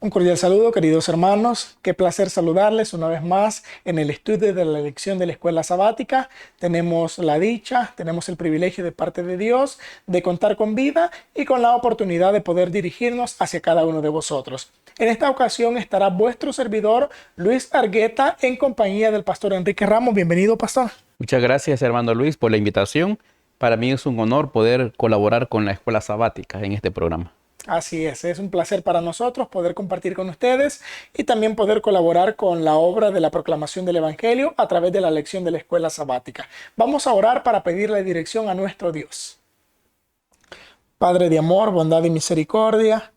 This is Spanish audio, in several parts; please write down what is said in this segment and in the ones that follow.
Un cordial saludo, queridos hermanos. Qué placer saludarles una vez más en el estudio de la lección de la escuela sabática. Tenemos la dicha, tenemos el privilegio de parte de Dios de contar con vida y con la oportunidad de poder dirigirnos hacia cada uno de vosotros. En esta ocasión estará vuestro servidor Luis Argueta en compañía del pastor Enrique Ramos. Bienvenido, pastor. Muchas gracias, hermano Luis, por la invitación. Para mí es un honor poder colaborar con la Escuela Sabática en este programa. Así es un placer para nosotros poder compartir con ustedes y también poder colaborar con la obra de la proclamación del Evangelio a través de la lección de la escuela sabática. Vamos a orar para pedirle dirección a nuestro Dios. Padre de amor, bondad y misericordia,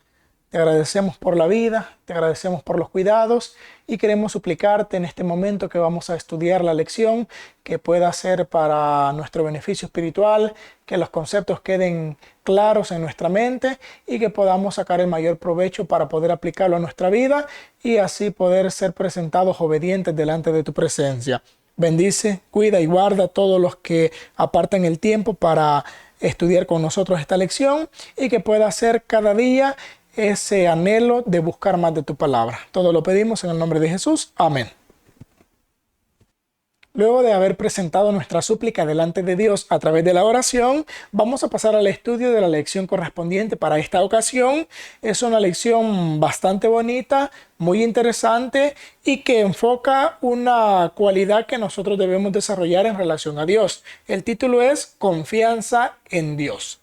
te agradecemos por la vida, te agradecemos por los cuidados y queremos suplicarte en este momento que vamos a estudiar la lección, que pueda ser para nuestro beneficio espiritual, que los conceptos queden claros en nuestra mente y que podamos sacar el mayor provecho para poder aplicarlo a nuestra vida y así poder ser presentados obedientes delante de tu presencia. Bendice, cuida y guarda a todos los que apartan el tiempo para estudiar con nosotros esta lección y que pueda ser cada día ese anhelo de buscar más de tu palabra. Todo lo pedimos en el nombre de Jesús. Amén. Luego de haber presentado nuestra súplica delante de Dios a través de la oración, vamos a pasar al estudio de la lección correspondiente para esta ocasión. Es una lección bastante bonita, muy interesante y que enfoca una cualidad que nosotros debemos desarrollar en relación a Dios. El título es Confianza en Dios.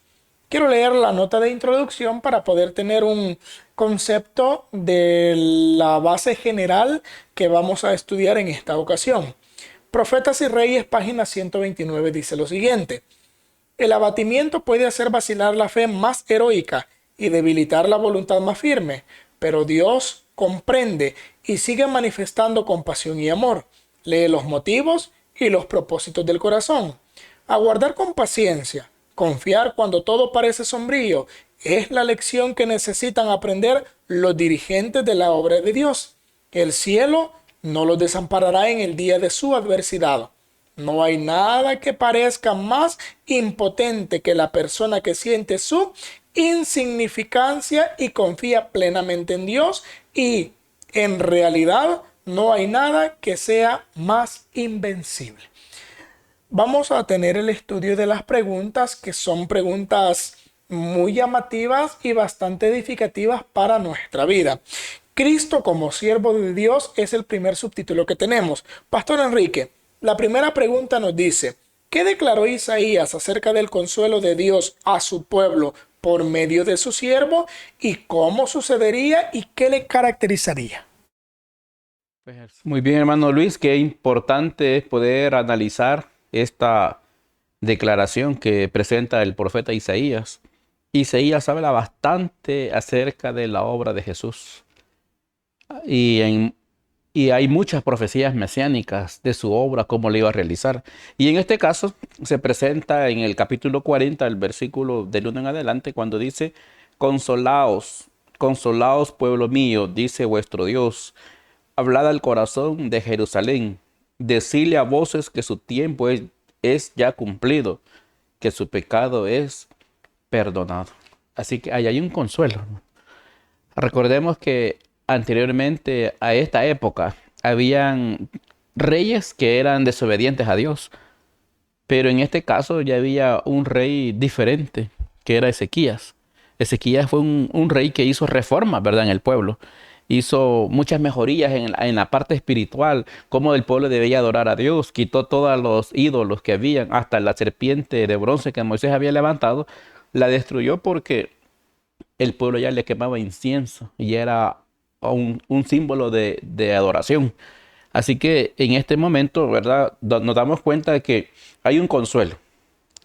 Quiero leer la nota de introducción para poder tener un concepto de la base general que vamos a estudiar en esta ocasión. Profetas y Reyes, página 129, dice lo siguiente: el abatimiento puede hacer vacilar la fe más heroica y debilitar la voluntad más firme, pero Dios comprende y sigue manifestando compasión y amor. Lee los motivos y los propósitos del corazón. Aguardar con paciencia, confiar cuando todo parece sombrío, es la lección que necesitan aprender los dirigentes de la obra de Dios. El cielo no los desamparará en el día de su adversidad. No hay nada que parezca más impotente que la persona que siente su insignificancia y confía plenamente en Dios, y en realidad no hay nada que sea más invencible. Vamos a tener el estudio de las preguntas, que son preguntas muy llamativas y bastante edificativas para nuestra vida. Cristo como siervo de Dios es el primer subtítulo que tenemos. Pastor Enrique, la primera pregunta nos dice: ¿qué declaró Isaías acerca del consuelo de Dios a su pueblo por medio de su siervo? ¿Y cómo sucedería y qué le caracterizaría? Muy bien, hermano Luis, qué importante es poder analizar esta declaración que presenta el profeta Isaías. Isaías habla bastante acerca de la obra de Jesús y, y hay muchas profecías mesiánicas de su obra, cómo le iba a realizar. Y en este caso se presenta en el capítulo 40, el versículo del 1 en adelante, cuando dice: consolaos, consolaos pueblo mío, dice vuestro Dios. Hablad al corazón de Jerusalén, decile a voces que su tiempo es ya cumplido, que su pecado es perdonado. Así que ahí hay un consuelo. Recordemos que anteriormente a esta época habían reyes que eran desobedientes a Dios, pero en este caso ya había un rey diferente, que era Ezequías. Ezequías fue un rey que hizo reformas, ¿verdad?, en el pueblo. Hizo muchas mejorías en la parte espiritual, cómo el pueblo debía adorar a Dios. Quitó todos los ídolos que habían, hasta la serpiente de bronce que Moisés había levantado, la destruyó porque el pueblo ya le quemaba incienso y era un símbolo de adoración. Así que en este momento, ¿verdad?, nos damos cuenta de que hay un consuelo.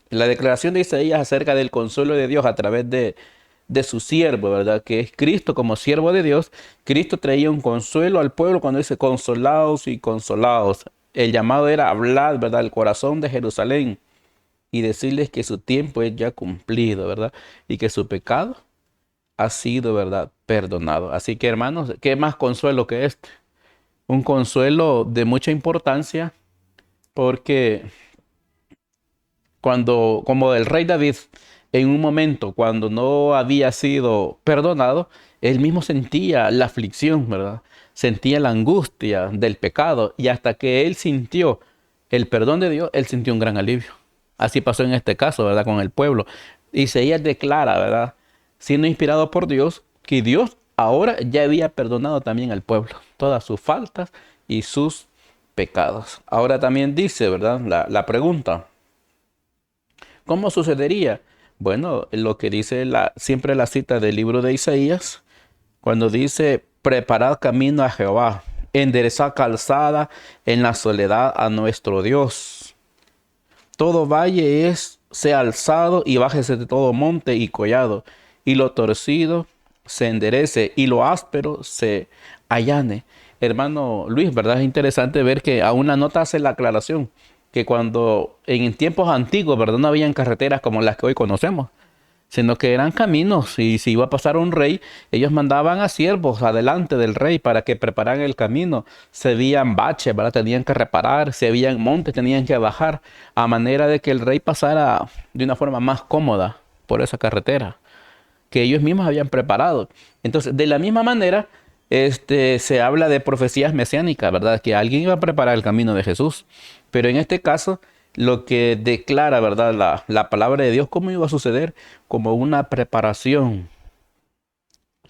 La declaración de Isaías acerca del consuelo de Dios a través de su siervo, ¿verdad?, que es Cristo como siervo de Dios. Cristo traía un consuelo al pueblo cuando dice: consolaos y consolaos. El llamado era hablar, ¿verdad?, al corazón de Jerusalén y decirles que su tiempo es ya cumplido, ¿verdad?, y que su pecado ha sido, ¿verdad?, perdonado. Así que, hermanos, ¿qué más consuelo que este? Un consuelo de mucha importancia, porque como el rey David, en un momento cuando no había sido perdonado, Él mismo sentía la aflicción, ¿verdad? Sentía la angustia del pecado y hasta que él sintió el perdón de Dios, él sintió un gran alivio. Así pasó en este caso, ¿verdad? Con el pueblo. Isaías declara, ¿verdad? Siendo inspirado por Dios, que Dios ahora ya había perdonado también al pueblo todas sus faltas y sus pecados. Ahora también dice, ¿verdad? La pregunta, ¿cómo sucedería? Bueno, lo que dice siempre la cita del libro de Isaías, cuando dice, preparad camino a Jehová, enderezad calzada en la soledad a nuestro Dios. Todo valle sea alzado y bájese de todo monte y collado, y lo torcido se enderece y lo áspero se allane. Hermano Luis, ¿verdad? Es interesante ver que a una nota hace la aclaración que cuando en tiempos antiguos, ¿verdad? No habían carreteras como las que hoy conocemos, sino que eran caminos y si iba a pasar un rey, ellos mandaban a siervos adelante del rey para que prepararan el camino. Se veían baches, ¿verdad? Tenían que reparar, se veían montes, tenían que bajar, a manera de que el rey pasara de una forma más cómoda por esa carretera que ellos mismos habían preparado. Entonces, de la misma manera, se habla de profecías mesiánicas, ¿verdad? Que alguien iba a preparar el camino de Jesús. Pero en este caso, lo que declara, ¿verdad? La palabra de Dios, ¿cómo iba a suceder? Como una preparación.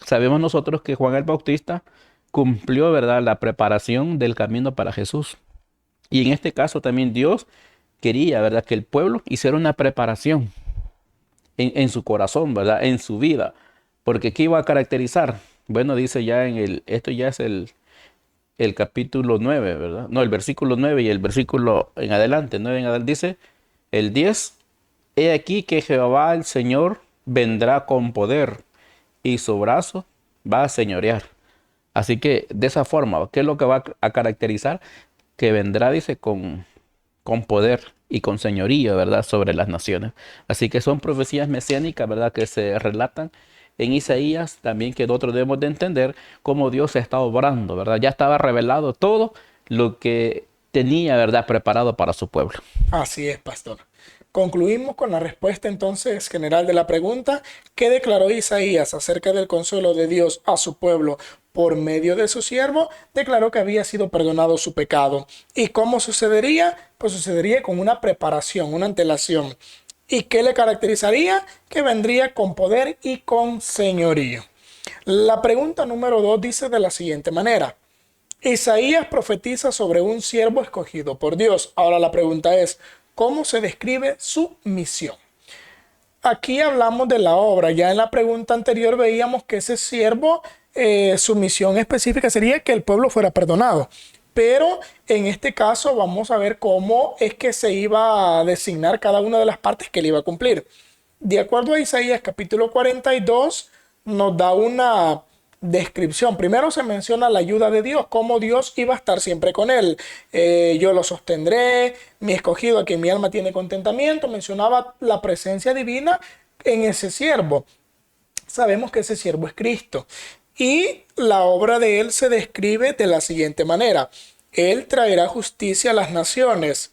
Sabemos nosotros que Juan el Bautista cumplió, ¿verdad? La preparación del camino para Jesús. Y en este caso también Dios quería, ¿verdad? Que el pueblo hiciera una preparación en su corazón, ¿verdad? En su vida. Porque ¿qué iba a caracterizar? Bueno, dice ya esto ya es el capítulo 9, ¿verdad? No, el versículo 9 y el versículo en adelante, 9 en adelante, dice el 10, he aquí que Jehová el Señor vendrá con poder y su brazo va a señorear. Así que de esa forma, ¿qué es lo que va a caracterizar? Que vendrá, dice, con poder y con señorío, ¿verdad? Sobre las naciones. Así que son profecías mesiánicas, ¿verdad? Que se relatan en Isaías, también que nosotros debemos de entender cómo Dios está obrando, ¿verdad? Ya estaba revelado todo lo que tenía, ¿verdad? Preparado para su pueblo. Así es, pastor. Concluimos con la respuesta entonces general de la pregunta: ¿qué declaró Isaías acerca del consuelo de Dios a su pueblo por medio de su siervo? Declaró que había sido perdonado su pecado. ¿Y cómo sucedería? Pues sucedería con una preparación, una antelación. ¿Y qué le caracterizaría? Que vendría con poder y con señorío. La pregunta número 2 dice de la siguiente manera: Isaías profetiza sobre un siervo escogido por Dios. Ahora la pregunta es, ¿cómo se describe su misión? Aquí hablamos de la obra. Ya en la pregunta anterior veíamos que ese siervo, su misión específica sería que el pueblo fuera perdonado. Pero en este caso vamos a ver cómo es que se iba a designar cada una de las partes que él iba a cumplir. De acuerdo a Isaías capítulo 42, nos da una descripción. Primero se menciona la ayuda de Dios, cómo Dios iba a estar siempre con él. Yo lo sostendré, mi escogido a quien mi alma tiene contentamiento. Mencionaba la presencia divina en ese siervo. Sabemos que ese siervo es Cristo. Y la obra de él se describe de la siguiente manera: él traerá justicia a las naciones,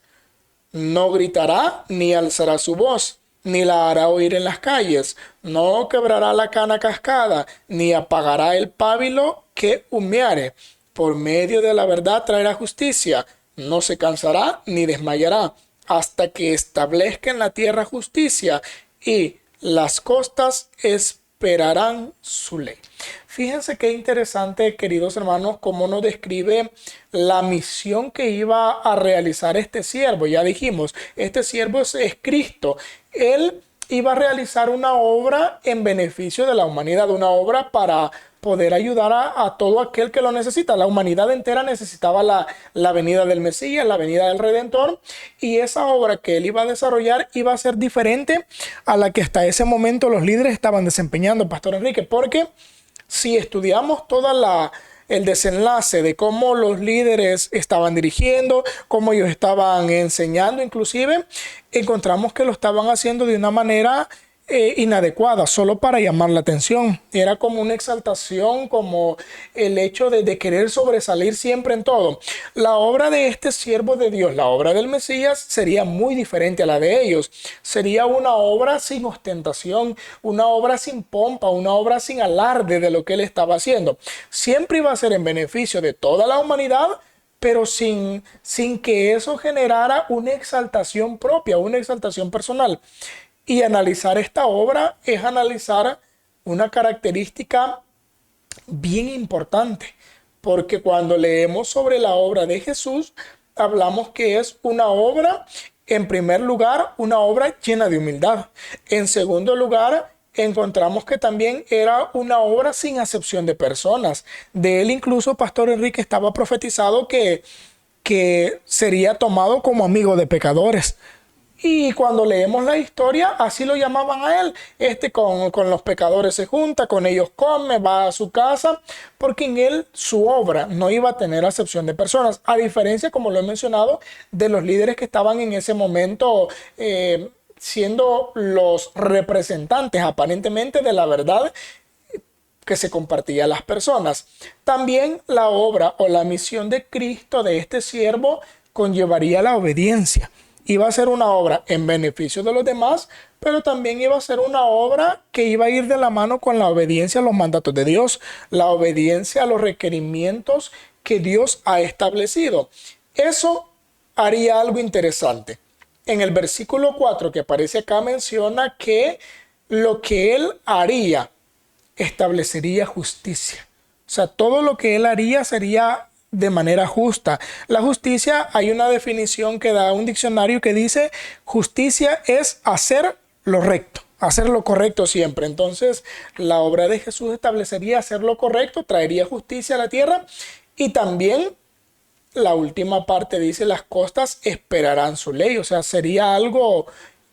no gritará ni alzará su voz, ni la hará oír en las calles, no quebrará la cana cascada, ni apagará el pábilo que humeare. Por medio de la verdad traerá justicia, no se cansará ni desmayará, hasta que establezca en la tierra justicia, y las costas esperarán su ley. Fíjense qué interesante, queridos hermanos, cómo nos describe la misión que iba a realizar este siervo. Ya dijimos, este siervo es Cristo. Él iba a realizar una obra en beneficio de la humanidad, una obra para poder ayudar a todo aquel que lo necesita. La humanidad entera necesitaba la venida del Mesías, la venida del Redentor, y esa obra que él iba a desarrollar iba a ser diferente a la que hasta ese momento los líderes estaban desempeñando, Pastor Enrique, porque si estudiamos el desenlace de cómo los líderes estaban dirigiendo, cómo ellos estaban enseñando inclusive, encontramos que lo estaban haciendo de una manera inadecuada, solo para llamar la atención. Era como una exaltación, como el hecho de querer sobresalir siempre en todo. La obra de este siervo de Dios, la obra del Mesías, sería muy diferente a la de ellos. Sería una obra sin ostentación, una obra sin pompa, una obra sin alarde de lo que él estaba haciendo. Siempre iba a ser en beneficio de toda la humanidad, pero sin que eso generara una exaltación propia, una exaltación personal. Y analizar esta obra es analizar una característica bien importante, porque cuando leemos sobre la obra de Jesús, hablamos que es una obra, en primer lugar, una obra llena de humildad. En segundo lugar, encontramos que también era una obra sin acepción de personas. De él incluso Pastor Enrique estaba profetizado que sería tomado como amigo de pecadores. Y cuando leemos la historia, así lo llamaban a él. Con los pecadores se junta, con ellos come, va a su casa, porque en él su obra no iba a tener acepción de personas. A diferencia, como lo he mencionado, de los líderes que estaban en ese momento siendo los representantes aparentemente de la verdad que se compartía a las personas. También la obra o la misión de Cristo, de este siervo, conllevaría la obediencia. Iba a ser una obra en beneficio de los demás, pero también iba a ser una obra que iba a ir de la mano con la obediencia a los mandatos de Dios, la obediencia a los requerimientos que Dios ha establecido. Eso haría algo interesante. En el versículo 4 que aparece acá menciona que lo que él haría establecería justicia. O sea, todo lo que él haría sería de manera justa. La justicia, hay una definición que da un diccionario que dice: justicia es hacer lo recto, hacer lo correcto siempre. Entonces, la obra de Jesús establecería hacer lo correcto, traería justicia a la tierra. Y también la última parte dice: las costas esperarán su ley. O sea, sería algo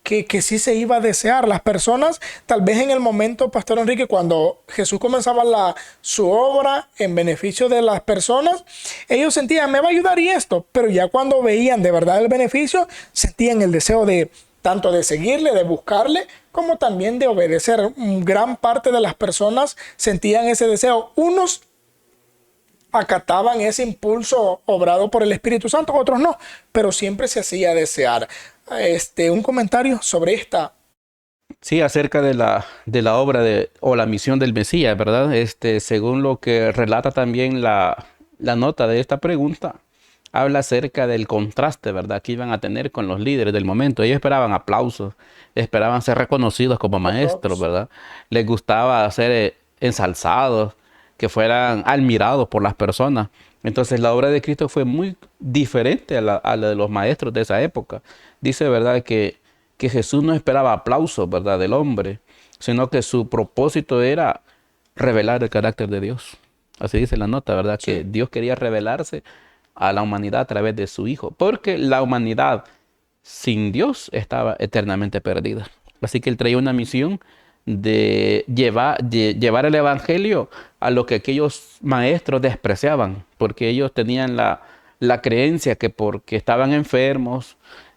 que sí se iba a desear. Las personas, tal vez en el momento, Pastor Enrique, cuando Jesús comenzaba su obra en beneficio de las personas, ellos sentían: me va a ayudar y esto. Pero ya cuando veían de verdad el beneficio, sentían el deseo de tanto de seguirle, de buscarle, como también de obedecer. Gran parte de las personas sentían ese deseo. Unos acataban ese impulso obrado por el Espíritu Santo, otros no, pero siempre se hacía desear. Un comentario sobre esta. Sí, acerca de la obra o la misión del Mesías, ¿verdad? Según lo que relata también la nota de esta pregunta, habla acerca del contraste, ¿verdad?, que iban a tener con los líderes del momento. Ellos esperaban aplausos, esperaban ser reconocidos como maestros, ¿verdad? Les gustaba ser ensalzados, que fueran admirados por las personas. Entonces la obra de Cristo fue muy diferente a la de los maestros de esa época. Dice, ¿verdad?, que Jesús no esperaba aplausos, ¿verdad?, del hombre, sino que su propósito era revelar el carácter de Dios. Así dice la nota, ¿verdad? Sí. Que Dios quería revelarse a la humanidad a través de su Hijo, porque la humanidad sin Dios estaba eternamente perdida. Así que él traía una misión de llevar el evangelio a lo que aquellos maestros despreciaban, porque ellos tenían la creencia que porque estaban enfermos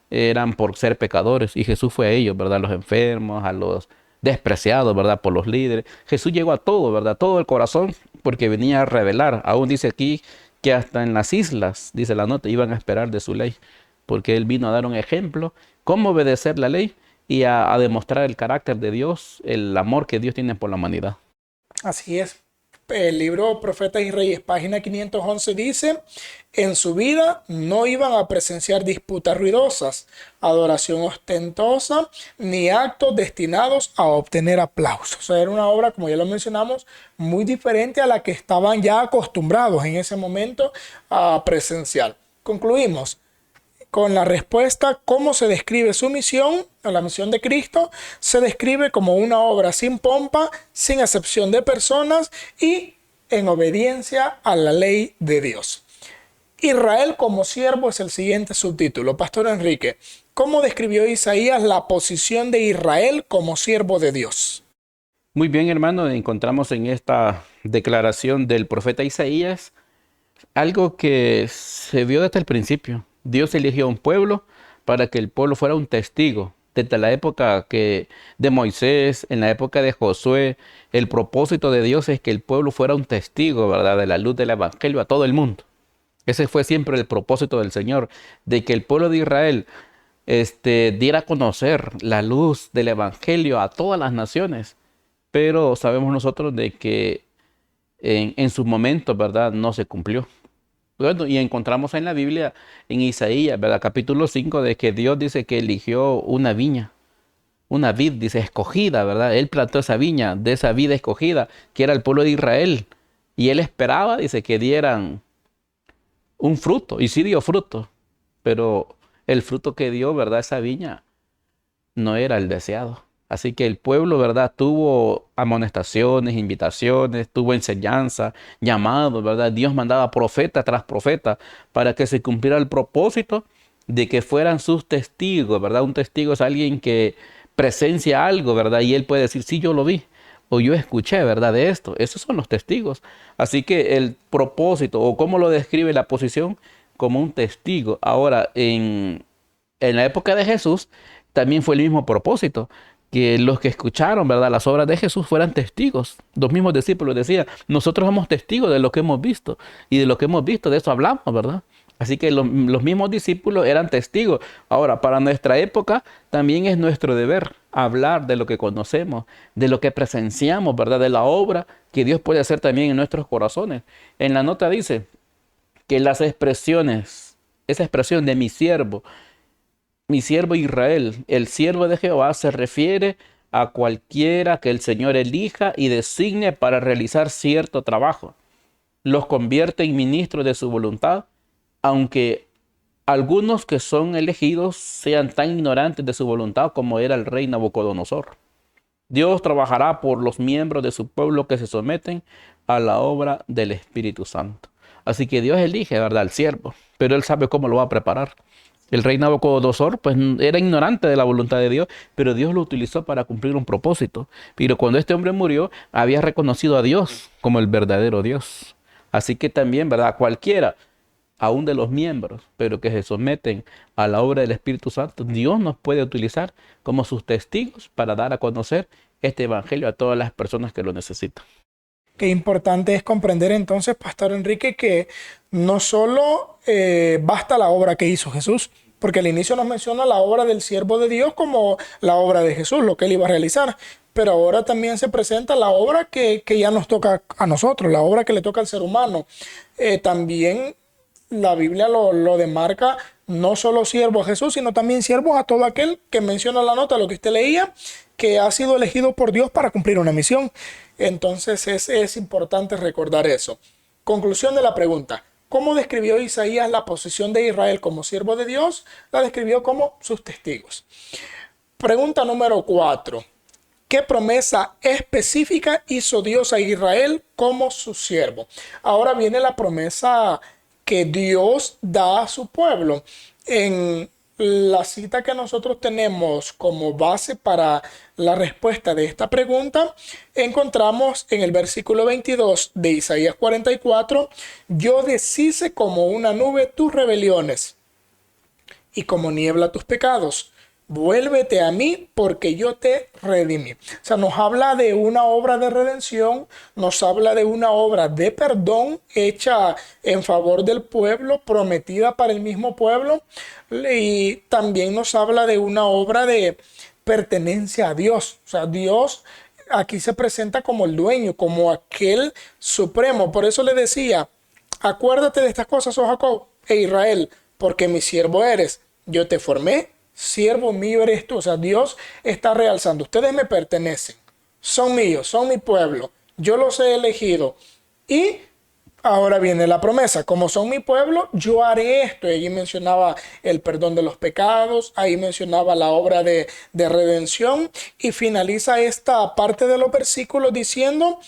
eran por ser pecadores, y Jesús fue a ellos, ¿verdad? A los enfermos, a los despreciados, ¿verdad?, por los líderes. Jesús llegó a todo, ¿verdad?, todo el corazón, porque venía a revelar. Aún dice aquí que hasta en las islas, dice la nota, iban a esperar de su ley, porque él vino a dar un ejemplo, cómo obedecer la ley y a demostrar el carácter de Dios, el amor que Dios tiene por la humanidad. Así es. El libro Profetas y Reyes, página 511, dice: en su vida no iban a presenciar disputas ruidosas, adoración ostentosa, ni actos destinados a obtener aplausos. O sea, era una obra, como ya lo mencionamos, muy diferente a la que estaban ya acostumbrados en ese momento a presenciar. Concluimos con la respuesta: cómo se describe su misión, o la misión de Cristo. Se describe como una obra sin pompa, sin acepción de personas y en obediencia a la ley de Dios. Israel como siervo es el siguiente subtítulo. Pastor Enrique, ¿cómo describió Isaías la posición de Israel como siervo de Dios? Muy bien, hermano, encontramos en esta declaración del profeta Isaías algo que se vio desde el principio. Dios eligió un pueblo para que el pueblo fuera un testigo desde la época de Moisés, en la época de Josué, el propósito de Dios es que el pueblo fuera un testigo, ¿verdad?, de la luz del evangelio a todo el mundo. Ese fue siempre el propósito del Señor, de que el pueblo de Israel diera a conocer la luz del evangelio a todas las naciones. Pero sabemos nosotros de que en su momento, ¿verdad?, no se cumplió. Bueno, y encontramos en la Biblia, en Isaías, ¿verdad?, capítulo 5, de que Dios dice que eligió una viña, una vid, dice, escogida, ¿verdad? Él plantó esa viña, de esa vid escogida, que era el pueblo de Israel. Y él esperaba, dice, que dieran un fruto, y sí dio fruto, pero el fruto que dio, ¿verdad?, esa viña no era el deseado. Así que el pueblo, ¿verdad?, tuvo amonestaciones, invitaciones, tuvo enseñanza, llamados, ¿verdad? Dios mandaba profeta tras profeta para que se cumpliera el propósito de que fueran sus testigos, ¿verdad? Un testigo es alguien que presencia algo, ¿verdad? Y él puede decir, sí, yo lo vi, o yo escuché, ¿verdad?, de esto. Esos son los testigos. Así que el propósito, o cómo lo describe la posición, como un testigo. Ahora, en la época de Jesús, también fue el mismo propósito, que los que escucharon, ¿verdad?, las obras de Jesús fueran testigos. Los mismos discípulos decían, nosotros somos testigos de lo que hemos visto, y de lo que hemos visto, de eso hablamos, ¿verdad? Así que los mismos discípulos eran testigos. Ahora, para nuestra época, también es nuestro deber hablar de lo que conocemos, de lo que presenciamos, ¿verdad?, de la obra que Dios puede hacer también en nuestros corazones. En la nota dice que las expresiones, esa expresión de mi siervo Israel, el siervo de Jehová, se refiere a cualquiera que el Señor elija y designe para realizar cierto trabajo. Los convierte en ministros de su voluntad, aunque algunos que son elegidos sean tan ignorantes de su voluntad como era el rey Nabucodonosor. Dios trabajará por los miembros de su pueblo que se someten a la obra del Espíritu Santo. Así que Dios elige, ¿verdad?, al siervo, pero Él sabe cómo lo va a preparar. El rey Nabucodonosor pues era ignorante de la voluntad de Dios, pero Dios lo utilizó para cumplir un propósito. Pero cuando este hombre murió, había reconocido a Dios como el verdadero Dios. Así que también, ¿verdad?, cualquiera, aún de los miembros, pero que se someten a la obra del Espíritu Santo, Dios nos puede utilizar como sus testigos para dar a conocer este evangelio a todas las personas que lo necesitan. Qué importante es comprender entonces, Pastor Enrique, que no solo basta la obra que hizo Jesús, porque al inicio nos menciona la obra del siervo de Dios como la obra de Jesús, lo que él iba a realizar, pero ahora también se presenta la obra que ya nos toca a nosotros, la obra que le toca al ser humano. También la Biblia lo demarca, no solo siervo a Jesús, sino también siervos a todo aquel que menciona la nota, lo que usted leía, que ha sido elegido por Dios para cumplir una misión. Entonces es importante recordar eso. Conclusión de la pregunta. ¿Cómo describió Isaías la posición de Israel como siervo de Dios? La describió como sus testigos. Pregunta número 4. ¿Qué promesa específica hizo Dios a Israel como su siervo? Ahora viene la promesa que Dios da a su pueblo. En la cita que nosotros tenemos como base para la respuesta de esta pregunta, encontramos en el versículo 22 de Isaías 44, yo deshice como una nube tus rebeliones y como niebla tus pecados. Vuélvete a mí porque yo te redimí. O sea, nos habla de una obra de redención, nos habla de una obra de perdón hecha en favor del pueblo, prometida para el mismo pueblo, y también nos habla de una obra de pertenencia a Dios. O sea, Dios aquí se presenta como el dueño, como aquel supremo. Por eso le decía, acuérdate de estas cosas, oh Jacob e Israel, porque mi siervo eres. Yo te formé, siervo mío eres tú. O sea, Dios está realzando. Ustedes me pertenecen. Son míos, son mi pueblo. Yo los he elegido. Y ahora viene la promesa. Como son mi pueblo, yo haré esto. Y allí mencionaba el perdón de los pecados. Ahí mencionaba la obra de redención. Y finaliza esta parte de los versículos diciendo,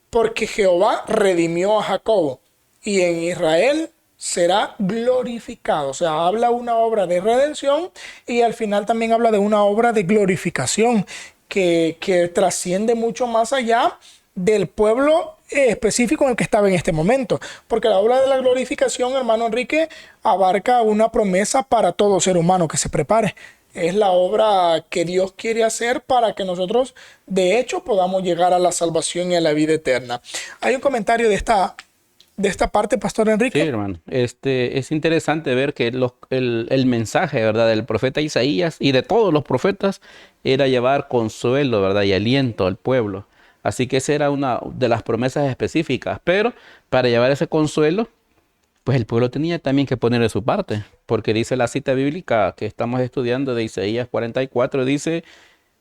porque Jehová redimió a Jacob y en Israel será glorificado. O sea, habla una obra de redención y al final también habla de una obra de glorificación que trasciende mucho más allá del pueblo específico en el que estaba en este momento. Porque la obra de la glorificación, hermano Enrique, abarca una promesa para todo ser humano que se prepare. Es la obra que Dios quiere hacer para que nosotros, de hecho, podamos llegar a la salvación y a la vida eterna. Hay un comentario de esta parte, Pastor Sí, Enrique. hermano. Es interesante ver que el mensaje, ¿verdad?, del profeta Isaías y de todos los profetas era llevar consuelo, ¿verdad?, y aliento al pueblo. Así que esa era una de las promesas específicas. Pero para llevar ese consuelo, pues el pueblo tenía también que poner de su parte. Porque dice la cita bíblica que estamos estudiando de Isaías 44, dice,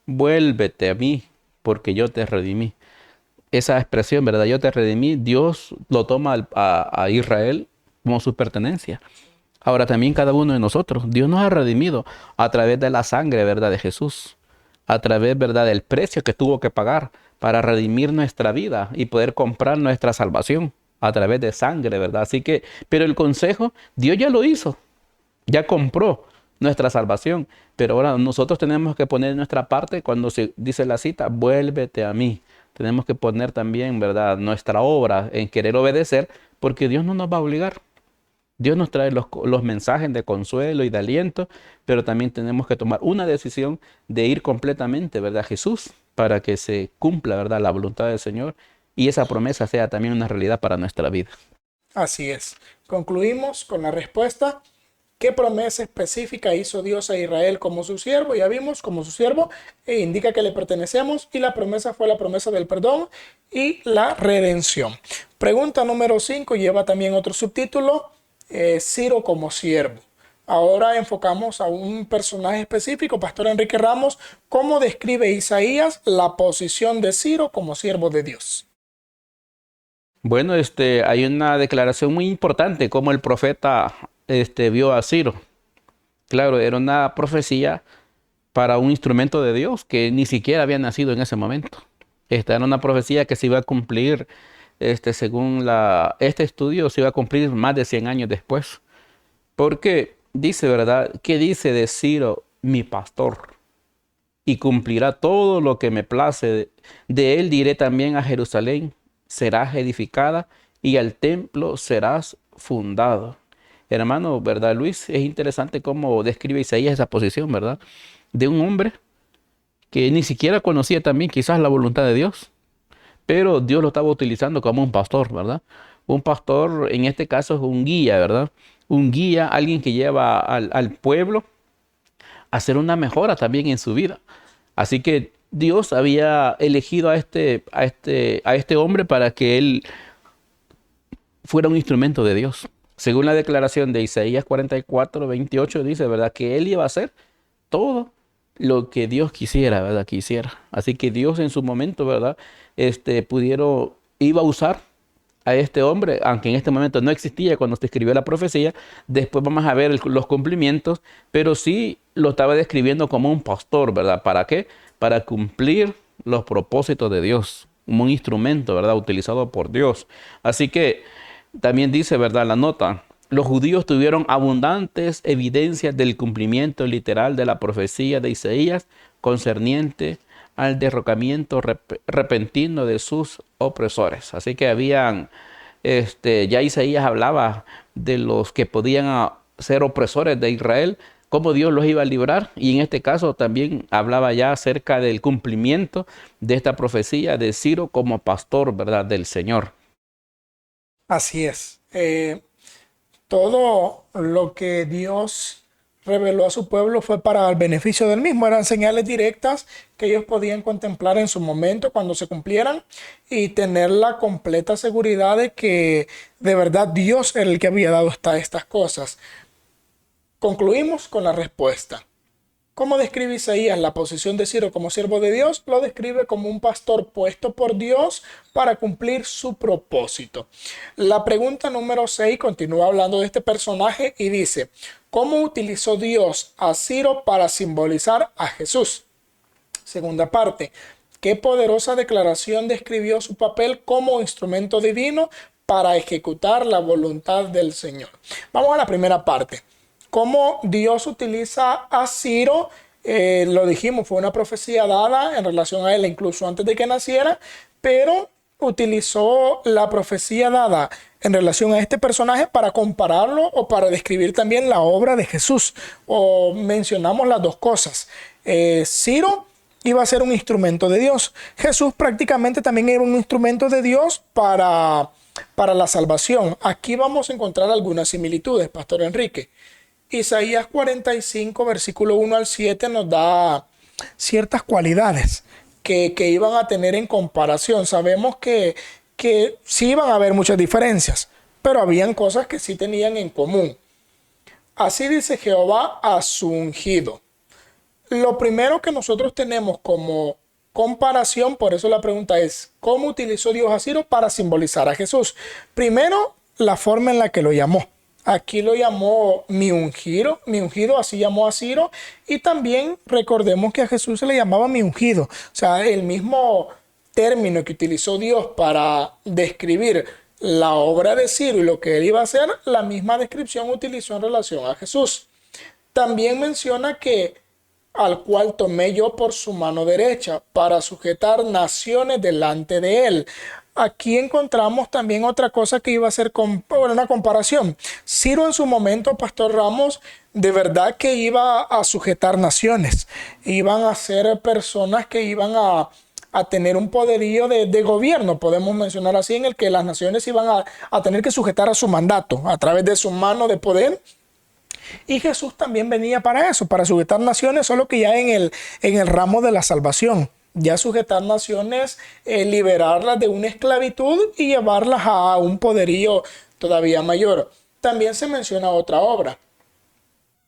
vuélvete a mí, porque yo te redimí. Esa expresión, ¿verdad? Yo te redimí, Dios lo toma a Israel como su pertenencia. Ahora también cada uno de nosotros, Dios nos ha redimido a través de la sangre, ¿verdad?, de Jesús, a través, ¿verdad?, del precio que tuvo que pagar para redimir nuestra vida y poder comprar nuestra salvación a través de sangre, ¿verdad? Así que, pero el consejo, Dios ya lo hizo, ya compró nuestra salvación, pero ahora nosotros tenemos que poner nuestra parte cuando se dice la cita, vuélvete a mí. Tenemos que poner también, ¿verdad?, nuestra obra en querer obedecer, porque Dios no nos va a obligar. Dios nos trae los mensajes de consuelo y de aliento, pero también tenemos que tomar una decisión de ir completamente, ¿verdad?, a Jesús, para que se cumpla, ¿verdad?, la voluntad del Señor y esa promesa sea también una realidad para nuestra vida. Así es. Concluimos con la respuesta. ¿Qué promesa específica hizo Dios a Israel como su siervo? Ya vimos como su siervo e indica que le pertenecemos y la promesa fue la promesa del perdón y la redención. Pregunta número 5 lleva también otro subtítulo, Ciro como siervo. Ahora enfocamos a un personaje específico, Pastor Enrique Ramos. ¿Cómo describe Isaías la posición de Ciro como siervo de Dios? Bueno, hay una declaración muy importante como el profeta vio a Ciro. Claro, era una profecía para un instrumento de Dios que ni siquiera había nacido en ese momento. Esta era una profecía que se iba a cumplir, según este estudio, se iba a cumplir más de 100 años después. Porque dice, ¿verdad? ¿Qué dice de Ciro, mi pastor? Y cumplirá todo lo que me place. De él diré también a Jerusalén, serás edificada y al templo serás fundado. Hermano, ¿verdad, Luis? Es interesante cómo describe Isaías esa posición, ¿verdad? De un hombre que ni siquiera conocía también quizás la voluntad de Dios, pero Dios lo estaba utilizando como un pastor, ¿verdad? Un pastor, en este caso, es un guía, ¿verdad? Un guía, alguien que lleva al pueblo a hacer una mejora también en su vida. Así que Dios había elegido a este hombre para que él fuera un instrumento de Dios. Según la declaración de Isaías 44, 28, dice, ¿verdad?, que él iba a hacer todo lo que Dios quisiera, ¿verdad?, que hiciera. Así que Dios en su momento, ¿verdad?, iba a usar a este hombre, aunque en este momento no existía cuando se escribió la profecía. Después vamos a ver los cumplimientos, pero sí lo estaba describiendo como un pastor, ¿verdad? ¿Para qué? Para cumplir los propósitos de Dios, como un instrumento, ¿verdad?, utilizado por Dios. Así que también dice, ¿verdad?, la nota, los judíos tuvieron abundantes evidencias del cumplimiento literal de la profecía de Isaías concerniente al derrocamiento repentino de sus opresores. Así que ya Isaías hablaba de los que podían ser opresores de Israel, cómo Dios los iba a librar, y en este caso también hablaba ya acerca del cumplimiento de esta profecía de Ciro como pastor, ¿verdad?, del Señor. Así es. Todo lo que Dios reveló a su pueblo fue para el beneficio del mismo. Eran señales directas que ellos podían contemplar en su momento cuando se cumplieran y tener la completa seguridad de que de verdad Dios era el que había dado estas cosas. Concluimos con la respuesta. ¿Cómo describe Isaías la posición de Ciro como siervo de Dios? Lo describe como un pastor puesto por Dios para cumplir su propósito. La pregunta número 6 continúa hablando de este personaje y dice, ¿cómo utilizó Dios a Ciro para simbolizar a Jesús? Segunda parte, ¿qué poderosa declaración describió su papel como instrumento divino para ejecutar la voluntad del Señor? Vamos a la primera parte. Cómo Dios utiliza a Ciro, lo dijimos, fue una profecía dada en relación a él incluso antes de que naciera, pero utilizó la profecía dada en relación a este personaje para compararlo o para describir también la obra de Jesús. O mencionamos las dos cosas. Ciro iba a ser un instrumento de Dios. Jesús prácticamente también era un instrumento de Dios para la salvación. Aquí vamos a encontrar algunas similitudes, Pastor Enrique. Isaías 45, versículo 1 al 7 nos da ciertas cualidades que iban a tener en comparación. Sabemos que sí iban a haber muchas diferencias, pero habían cosas que sí tenían en común. Así dice Jehová a su ungido. Lo primero que nosotros tenemos como comparación, por eso la pregunta es, ¿cómo utilizó Dios a Ciro para simbolizar a Jesús? Primero, la forma en la que lo llamó. Aquí lo llamó mi ungido, así llamó a Ciro. Y también recordemos que a Jesús se le llamaba mi ungido. O sea, el mismo término que utilizó Dios para describir la obra de Ciro y lo que él iba a hacer, la misma descripción utilizó en relación a Jesús. También menciona que al cual tomé yo por su mano derecha para sujetar naciones delante de él. Aquí encontramos también otra cosa que iba a ser una comparación. Ciro en su momento, Pastor Ramos, de verdad que iba a sujetar naciones. Iban a ser personas que iban a tener un poderío de gobierno, podemos mencionar así, en el que las naciones iban a tener que sujetar a su mandato a través de su mano de poder. Y Jesús también venía para eso, para sujetar naciones, solo que ya en el ramo de la salvación. Ya sujetar naciones, liberarlas de una esclavitud y llevarlas a un poderío todavía mayor. También se menciona otra obra,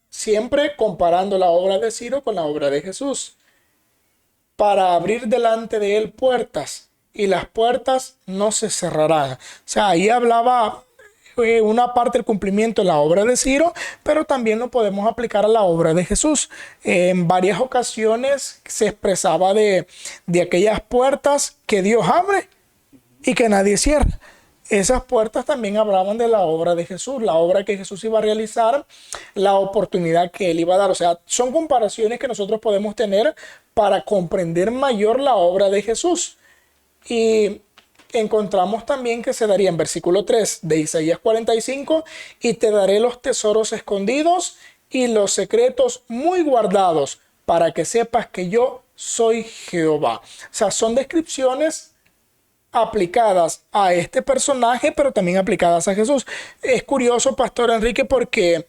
siempre comparando la obra de Ciro con la obra de Jesús. Para abrir delante de él puertas, y las puertas no se cerrarán. O sea, ahí hablaba una parte del cumplimiento de la obra de Ciro, pero también lo podemos aplicar a la obra de Jesús. En varias ocasiones se expresaba de aquellas puertas que Dios abre y que nadie cierra. Esas puertas también hablaban de la obra de Jesús, la obra que Jesús iba a realizar, la oportunidad que él iba a dar. O sea, son comparaciones que nosotros podemos tener para comprender mayor la obra de Jesús. Y encontramos también que se daría en versículo 3 de Isaías 45, y te daré los tesoros escondidos y los secretos muy guardados para que sepas que yo soy Jehová. O sea, son descripciones aplicadas a este personaje, pero también aplicadas a Jesús. Es curioso, Pastor Enrique, porque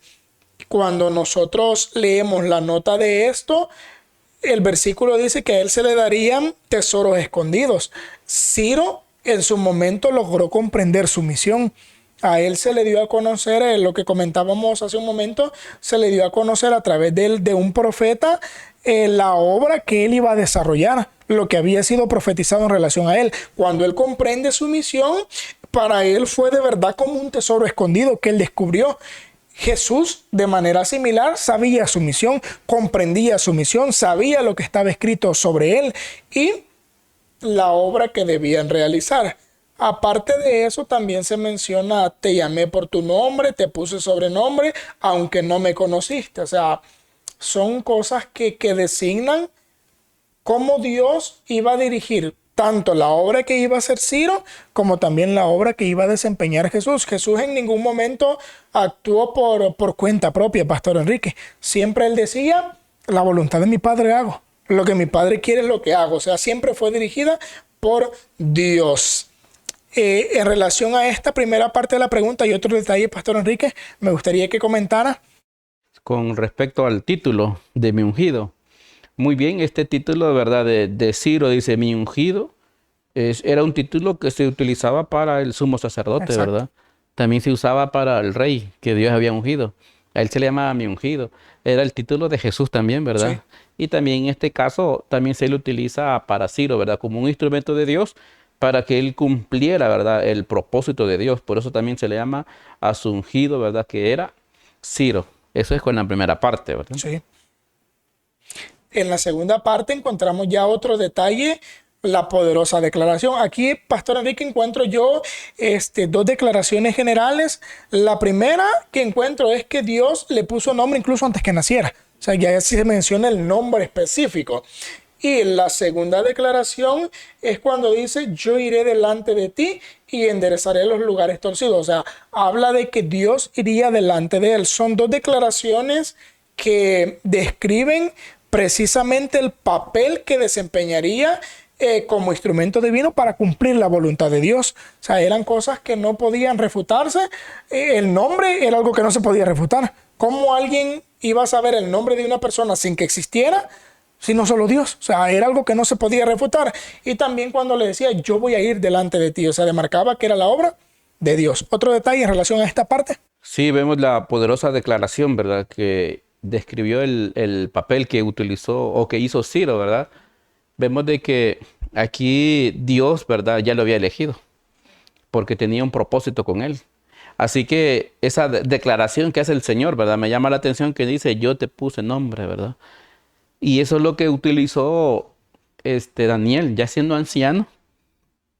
cuando nosotros leemos la nota de esto, el versículo dice que a él se le darían tesoros escondidos. Ciro en su momento logró comprender su misión. A él se le dio a conocer, lo que comentábamos hace un momento, se le dio a conocer a través de un profeta la obra que él iba a desarrollar, lo que había sido profetizado en relación a él. Cuando él comprende su misión, para él fue de verdad como un tesoro escondido que él descubrió. Jesús, de manera similar, sabía su misión, comprendía su misión, sabía lo que estaba escrito sobre él y la obra que debían realizar. Aparte de eso, también se menciona, te llamé por tu nombre, te puse sobrenombre, aunque no me conociste. O sea, son cosas que designan cómo Dios iba a dirigir tanto la obra que iba a hacer Ciro, como también la obra que iba a desempeñar Jesús. Jesús en ningún momento actuó por cuenta propia, Pastor Enrique. Siempre él decía, la voluntad de mi Padre hago. Lo que mi Padre quiere es lo que hago. O sea, siempre fue dirigida por Dios. En relación a esta primera parte de la pregunta y otro detalle, Pastor Enrique, me gustaría que comentara. Con respecto al título de mi ungido. Muy bien, este título de verdad de Ciro dice mi ungido. Era un título que se utilizaba para el sumo sacerdote, exacto, ¿verdad? También se usaba para el rey que Dios había ungido. A él se le llamaba mi ungido. Era el título de Jesús también, ¿verdad? Sí. Y también en este caso también se le utiliza para Ciro, ¿verdad? Como un instrumento de Dios para que él cumpliera, ¿verdad? El propósito de Dios. Por eso también se le llama a su ungido, ¿verdad? Que era Ciro. Eso es con la primera parte, ¿verdad? Sí. En la segunda parte encontramos ya otro detalle, la poderosa declaración. Aquí, Pastor Enrique, encuentro yo dos declaraciones generales. La primera que encuentro es que Dios le puso nombre incluso antes que naciera. O sea, ya se menciona el nombre específico. Y la segunda declaración es cuando dice, yo iré delante de ti y enderezaré los lugares torcidos. O sea, habla de que Dios iría delante de él. Son dos declaraciones que describen precisamente el papel que desempeñaría como instrumento divino para cumplir la voluntad de Dios. O sea, eran cosas que no podían refutarse. El nombre era algo que no se podía refutar. ¿Cómo alguien iba a saber el nombre de una persona sin que existiera? Sino solo Dios. O sea, era algo que no se podía refutar. Y también cuando le decía, yo voy a ir delante de ti. O sea, demarcaba que era la obra de Dios. Otro detalle en relación a esta parte. Sí, vemos la poderosa declaración, ¿verdad? Que describió el papel que utilizó o que hizo Ciro, ¿verdad? Vemos de que aquí Dios, ¿verdad? Ya lo había elegido porque tenía un propósito con él. Así que esa declaración que hace el Señor, ¿verdad? Me llama la atención que dice, yo te puse nombre, ¿verdad? Y eso es lo que utilizó Daniel, ya siendo anciano.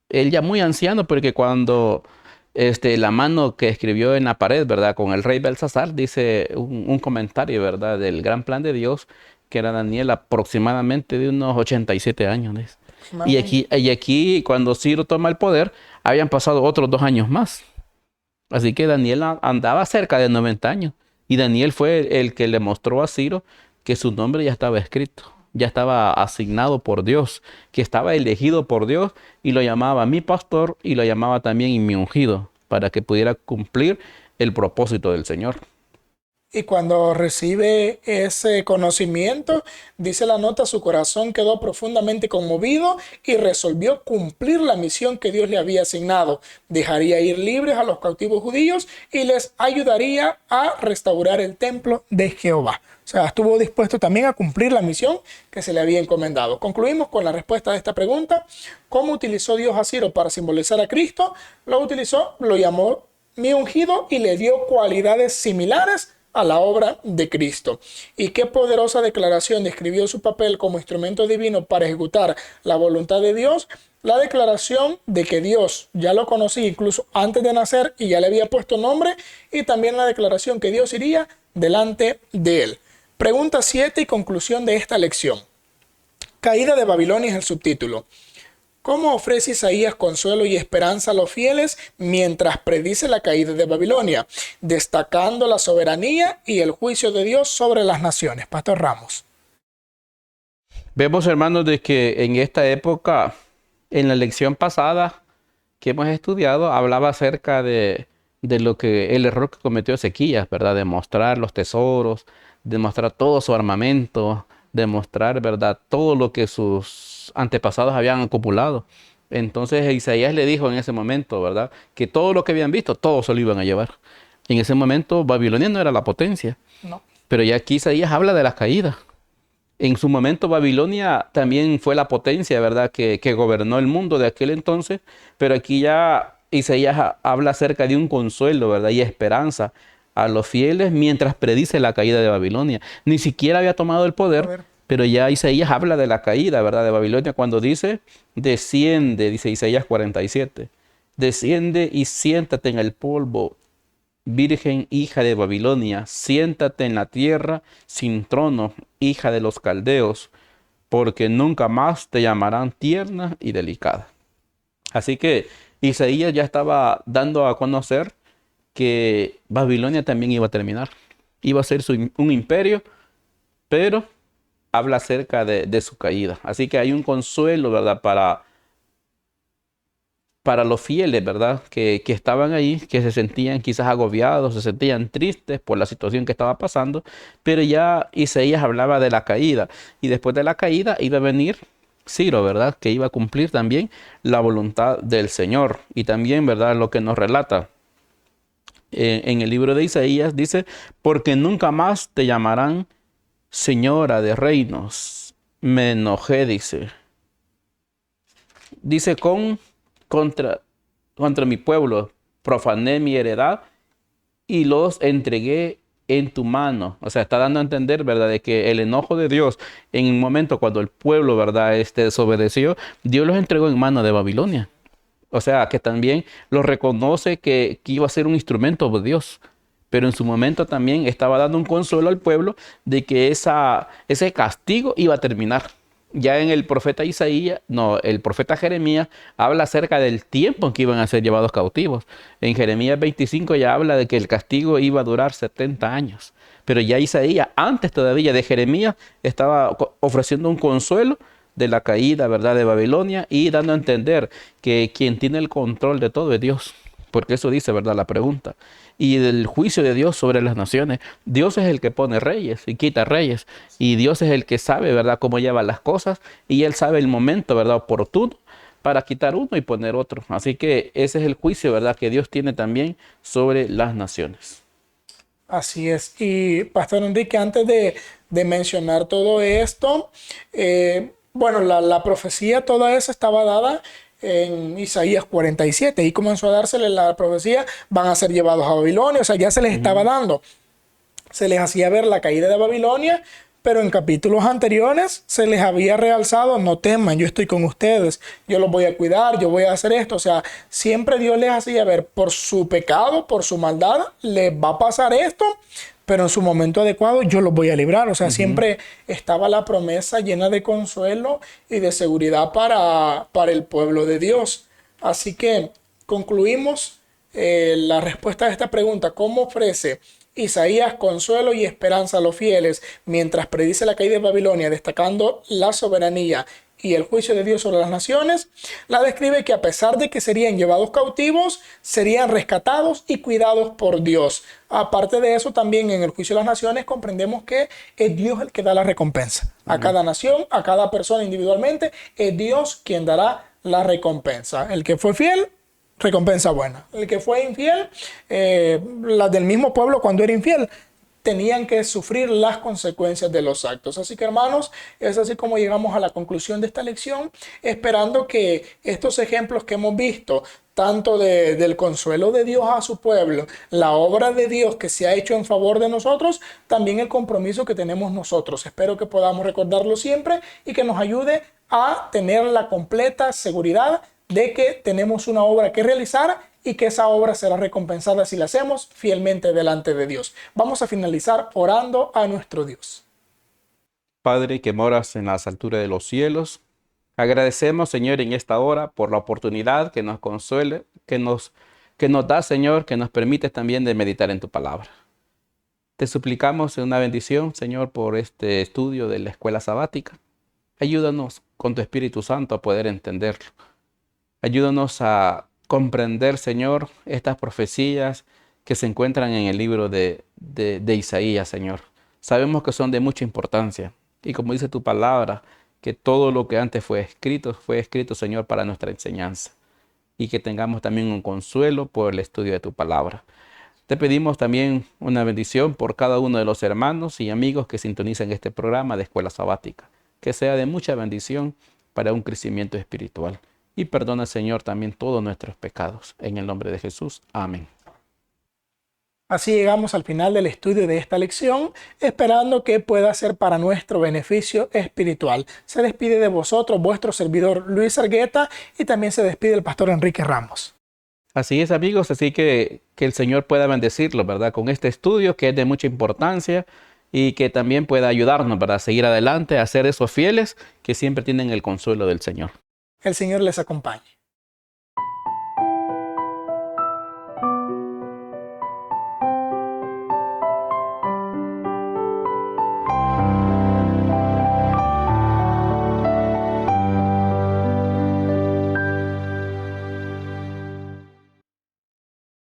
Él ya muy anciano, porque cuando la mano que escribió en la pared, ¿verdad? Con el rey Belsasar, dice un comentario, ¿verdad? Del gran plan de Dios, que era Daniel aproximadamente de unos 87 años. ¿Ves? Y aquí, cuando Ciro toma el poder, habían pasado otros 2 años más. Así que Daniel andaba cerca de 90 años. Y Daniel fue el que le mostró a Ciro que su nombre ya estaba escrito, ya estaba asignado por Dios, que estaba elegido por Dios y lo llamaba mi pastor y lo llamaba también mi ungido para que pudiera cumplir el propósito del Señor. Y cuando recibe ese conocimiento, dice la nota, su corazón quedó profundamente conmovido y resolvió cumplir la misión que Dios le había asignado. Dejaría ir libres a los cautivos judíos y les ayudaría a restaurar el templo de Jehová. O sea, estuvo dispuesto también a cumplir la misión que se le había encomendado. Concluimos con la respuesta de esta pregunta. ¿Cómo utilizó Dios a Ciro para simbolizar a Cristo? Lo utilizó, lo llamó mi ungido y le dio cualidades similares a la obra de Cristo. Y qué poderosa declaración describió su papel como instrumento divino para ejecutar la voluntad de Dios. La declaración de que Dios ya lo conocía incluso antes de nacer y ya le había puesto nombre, y también la declaración que Dios iría delante de él. Pregunta 7 y conclusión de esta lección. Caída de Babilonia es el subtítulo. ¿Cómo ofrece Isaías consuelo y esperanza a los fieles mientras predice la caída de Babilonia, destacando la soberanía y el juicio de Dios sobre las naciones? Pastor Ramos. Vemos, hermanos, de que en esta época, en la lección pasada que hemos estudiado, hablaba acerca de lo que el error que cometió Ezequías, ¿verdad? De mostrar los tesoros, de mostrar todo su armamento, de mostrar, ¿verdad? Todo lo que sus antepasados habían acumulado. Entonces Isaías le dijo en ese momento, ¿verdad? Que todo lo que habían visto, todo se lo iban a llevar. En ese momento Babilonia no era la potencia. No. Pero ya aquí Isaías habla de las caídas. En su momento Babilonia también fue la potencia, ¿verdad? Que gobernó el mundo de aquel entonces. Pero aquí ya Isaías habla acerca de un consuelo, ¿verdad? Y esperanza a los fieles mientras predice la caída de Babilonia. Ni siquiera había tomado el poder, pero ya Isaías habla de la caída, ¿verdad? De Babilonia cuando dice, desciende, dice Isaías 47, desciende y siéntate en el polvo, virgen hija de Babilonia, siéntate en la tierra sin trono, hija de los caldeos, porque nunca más te llamarán tierna y delicada. Así que Isaías ya estaba dando a conocer que Babilonia también iba a terminar. Iba a ser un imperio, pero habla acerca de su caída. Así que hay un consuelo, ¿verdad? Para los fieles, ¿verdad? Que estaban ahí, que se sentían quizás agobiados, se sentían tristes por la situación que estaba pasando, pero ya Isaías hablaba de la caída. Y después de la caída iba a venir Ciro, ¿verdad? Que iba a cumplir también la voluntad del Señor. Y también, ¿verdad? Lo que nos relata en el libro de Isaías dice, porque nunca más te llamarán señora de reinos. Me enojé, dice. Dice, contra mi pueblo profané mi heredad y los entregué en tu mano. O sea, está dando a entender, ¿verdad? De que el enojo de Dios en un momento cuando el pueblo, ¿verdad? Desobedeció, Dios los entregó en mano de Babilonia. O sea, que también lo reconoce que iba a ser un instrumento de Dios. Pero en su momento también estaba dando un consuelo al pueblo de que ese castigo iba a terminar. Ya en el profeta Isaías, no, el profeta Jeremías habla acerca del tiempo en que iban a ser llevados cautivos. En Jeremías 25 ya habla de que el castigo iba a durar 70 años. Pero ya Isaías, antes todavía de Jeremías, estaba ofreciendo un consuelo de la caída, ¿verdad?, de Babilonia, y dando a entender que quien tiene el control de todo es Dios. Porque eso dice, ¿verdad?, la pregunta. Y del juicio de Dios sobre las naciones. Dios es el que pone reyes y quita reyes. Y Dios es el que sabe, ¿verdad?, cómo lleva las cosas. Y Él sabe el momento, ¿verdad?, oportuno para quitar uno y poner otro. Así que ese es el juicio, ¿verdad?, que Dios tiene también sobre las naciones. Así es. Y Pastor Enrique, antes de mencionar todo esto, bueno, la profecía, toda esa estaba dada en Isaías 47 y comenzó a dársele la profecía, van a ser llevados a Babilonia, o sea, ya se les estaba dando. Se les hacía ver la caída de Babilonia, pero en capítulos anteriores se les había realzado, no teman, yo estoy con ustedes, yo los voy a cuidar, yo voy a hacer esto. O sea, siempre Dios les hacía ver por su pecado, por su maldad, les va a pasar esto, pero en su momento adecuado yo los voy a librar. O sea, siempre estaba la promesa llena de consuelo y de seguridad para el pueblo de Dios. Así que concluimos la respuesta a esta pregunta: ¿cómo ofrece Isaías consuelo y esperanza a los fieles mientras predice la caída de Babilonia, destacando la soberanía y el juicio de Dios sobre las naciones? La describe que a pesar de que serían llevados cautivos, serían rescatados y cuidados por Dios. Aparte de eso, también en el juicio de las naciones comprendemos que es Dios el que da la recompensa. A cada nación, a cada persona individualmente, es Dios quien dará la recompensa. El que fue fiel, recompensa buena. El que fue infiel, las del mismo pueblo cuando era infiel, tenían que sufrir las consecuencias de los actos. Así que, hermanos, es así como llegamos a la conclusión de esta lección, esperando que estos ejemplos que hemos visto, tanto del consuelo de Dios a su pueblo, la obra de Dios que se ha hecho en favor de nosotros, también el compromiso que tenemos nosotros. Espero que podamos recordarlo siempre y que nos ayude a tener la completa seguridad de que tenemos una obra que realizar y que esa obra será recompensada si la hacemos fielmente delante de Dios. Vamos a finalizar orando a nuestro Dios. Padre que moras en las alturas de los cielos, agradecemos, Señor, en esta hora por la oportunidad que nos consuele, que nos da, Señor, que nos permite también de meditar en tu palabra. Te suplicamos una bendición, Señor, por este estudio de la escuela sabática. Ayúdanos con tu Espíritu Santo a poder entenderlo. Ayúdanos a comprender, Señor, estas profecías que se encuentran en el libro de Isaías, Señor. Sabemos que son de mucha importancia. Y como dice tu palabra, que todo lo que antes fue escrito, Señor, para nuestra enseñanza. Y que tengamos también un consuelo por el estudio de tu palabra. Te pedimos también una bendición por cada uno de los hermanos y amigos que sintonizan este programa de Escuela Sabática. Que sea de mucha bendición para un crecimiento espiritual. Y perdona, Señor, también todos nuestros pecados. En el nombre de Jesús. Amén. Así llegamos al final del estudio de esta lección, esperando que pueda ser para nuestro beneficio espiritual. Se despide de vosotros vuestro servidor Luis Argueta y también se despide el pastor Enrique Ramos. Así es, amigos, así que el Señor pueda bendecirlos, ¿verdad? Con este estudio que es de mucha importancia y que también pueda ayudarnos, ¿verdad? A seguir adelante, a ser esos fieles que siempre tienen el consuelo del Señor. El Señor les acompañe.